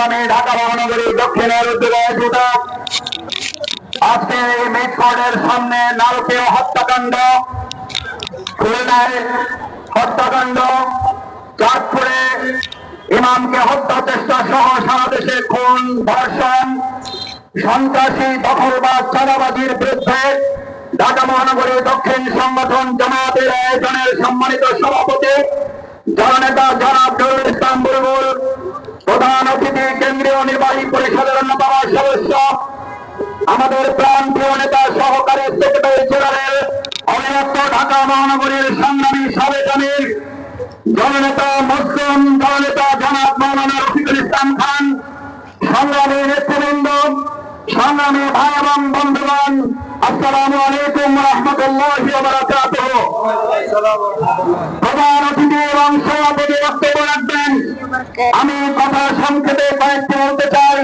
সংগ্রামে ঢাকা মহানগরী দক্ষিণের উদ্যোগে আয়োজিত আজকে এই মিটকোর্টের সামনে নারকীয় হত্যাকাণ্ড, খুলনায় হত্যাকাণ্ড, চাঁদপুরে ইমামকে হত্যা চেষ্টা সহ সারা দেশে খুন, ধর্ষণ, সন্ত্রাসী দখলবাদ, চাঁদাবাজির বিরুদ্ধে ঢাকা মহানগরী দক্ষিণ সংগঠন জামায়াতের আয়োজনের সম্মানিত সভাপতি জননেতা জনাব নুরুল ইসলাম বুলবুল, প্রধান অতিথি কেন্দ্রীয় নির্বাহী পরিষদের অন্যতম সদস্য আমাদের প্রাণপ্রিয় নেতা সহকারী সেক্রেটারি জেনারেল অবিভক্ত ঢাকা মহানগরীর সংগ্রামী সাবেক আমির জননেতা মুসলিম জননেতা জনাব মৌলানা রফিকুল ইসলাম খান, সংগ্রামী নেতৃবৃন্দ, সংগ্রামী ভাই এবং বন্ধুগণ, আসসালামু আলাইকুম রহমতুল্লাহি ওয়া বারাকাতুহু। প্রধান অতিথি এবং সভাপতি বক্তব্য রাখবেন। আমি কথা সংক্ষেপে কয়েকটি বলতে চাই।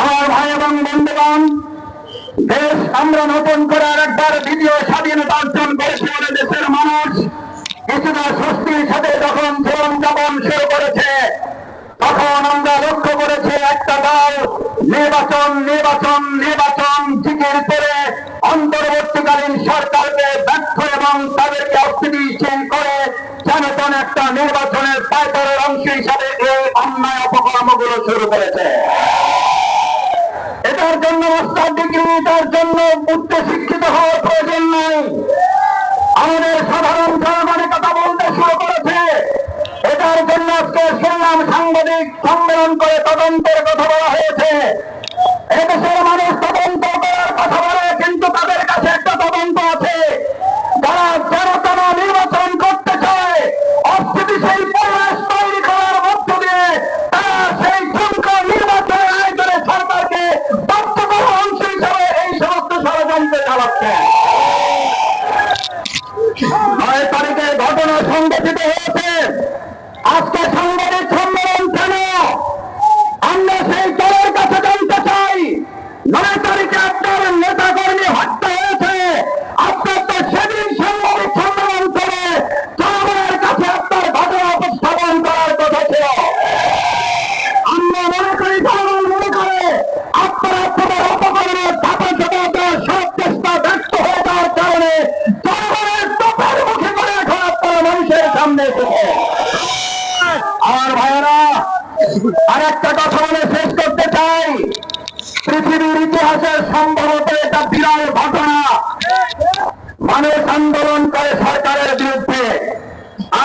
আমার ভাই এবং বন্ধুগণ, দেশ আমরা নতুন করে আরেকবার দ্বিতীয় স্বাধীনতা অর্জন করেছে বলে দেশের মানুষ কিছুটা স্বস্তির সাথে যখন জীবনযাপন শুরু করেছে, তখন আমরা লক্ষ্য করেছি একটা দল নির্বাচন নির্বাচন নির্বাচন জিকির করে অন্তর্বর্তীকালীন সরকারকে ব্যর্থ এবং তাদেরকে অস্থিতিশীল করে যেন তেন একটা নির্বাচনের পায়তারের অংশ হিসাবে এই অন্যায় অপকর্মগুলো শুরু করেছে। এটার জন্য মাস্টার ডিগ্রি, এটার জন্য উচ্চ শিক্ষিত হওয়ার প্রয়োজন নাই। আমাদের সাধারণ জনগণের কথা বলতে শুরু করেছে। এটার জন্য আজকে শুনলাম সাংবাদিক সম্মেলন করে তদন্তের কথা বলা হয়েছে। এদেশের মানুষ তদন্ত করার কথা বলে, কিন্তু তাদের কাছে একটা তদন্ত আছে। যারা যেন নির্বাচন করতে চায়, অস্থিতিশীল পরিবেশ তৈরি করার মধ্য দিয়ে তারা সেই ঠুনকো নির্বাচনের আয়োজনে সরকারকে বাধ্য করার অংশ হিসাবে এই সমস্ত ষড়যন্ত্র চালাচ্ছে। 9 তারিখে ঘটনা সংঘটিত হয়েছে। আজকে সাংবাদিক সম্মেলন কেন? আমরা সেই দলের কাছে জানতে চাই। 9 তারিখে আপনার নেতা কর্মী হত্যা হয়েছে, আপনার তো সেদিন সাংবাদিক সম্মেলন করে জনগণের কাছে আপনার ঘটনা উপস্থাপন করার কথা ছিল। আমরা মনে করি, জনগণ মনে করে আপনারা আপনাদের অপকর্মের ধাপা চাপা সব চেষ্টা ব্যর্থ হয়ে যাওয়ার কারণে জনগণের চোখের মুখে করে এখন আপনারা মানুষের সামনে এসেছে। আমার ভাইয়েরা, আর একটা কথা বলে শেষ করতে চাই। পৃথিবীর ইতিহাসের সম্ভবত এটা বিরল ঘটনা। মানুষ আন্দোলন করে সরকারের বিরুদ্ধে,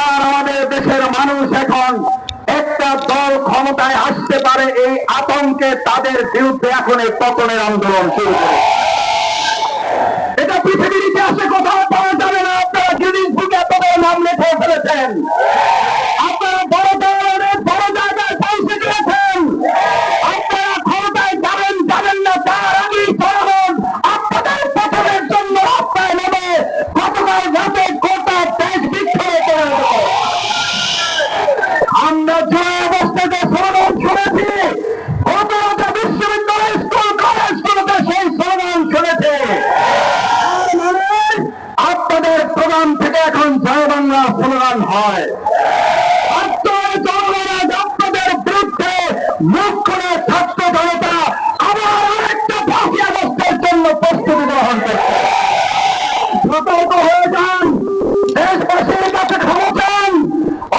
আর আমাদের দেশের মানুষ এখন একটা দল ক্ষমতায় আসতে পারে এই আতঙ্কে তাদের বিরুদ্ধে এখন এই পতনের আন্দোলন শুরু করে। এটা পৃথিবীর ইতিহাসে কোথাও পাওয়া যাবে না। আপনারা গিনিস বুকে তাদের নাম লিখে ফেলেছেন। আপনারা বড় ধরনের বড় জায়গায় পৌঁছে দিয়েছেন। আপনারা ক্ষমতায় যাবেন যাবেন না তার আগেই জনগণ আপনাদের পতনের জন্য রাস্তায় নেমে গতকাল রাতে গোটা দেশ বিক্ষোভ করে দেব। আমরা যে অবস্থাতে স্লোগান শুনেছি, গত রাতে বিশ্ববিদ্যালয় স্কুল কলেজগুলোতে সেই স্লোগান শুনেছে। আপনাদের প্রোগ্রাম থেকে এখন জয় বাংলা স্লোগান হয়। আপনাদের বিরুদ্ধে মুখ করে ছাত্র জনতা আবার আরেকটা 5ই আগস্টের জন্য প্রস্তুতি গ্রহণ করছে। সতর্ক হয়ে যান, দেশবাসীর কাছে ক্ষমা চান,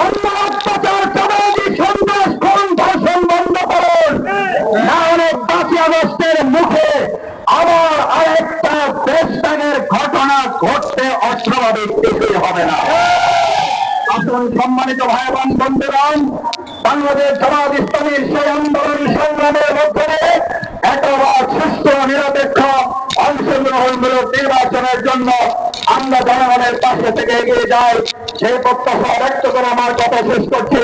অন্য অত্যাচার, চাঁদাবাজি, সন্ত্রাস, খুন, ধর্ষণ বন্ধ করুন। না হলে 5ই আগস্টের মুখে আবার আরেকটা দেশত্যাগের ঘটনা ঘটতে অস্বাভাবিক কিছুই হবে না। আসুন সম্মানিত ভাই এবং বন্ধুগণ, বাংলাদেশ জামায়াত ইসলামীর সেই আন্দোলন সংগ্রামের মধ্যে একেবারে সুস্থ নিরপেক্ষ অংশগ্রহণমূলক নির্বাচনের জন্য আমরা জনগণের পাশে থেকে এগিয়ে যাই, সেই প্রত্যাশা ব্যক্ত করে আমার কথা শেষ করছি।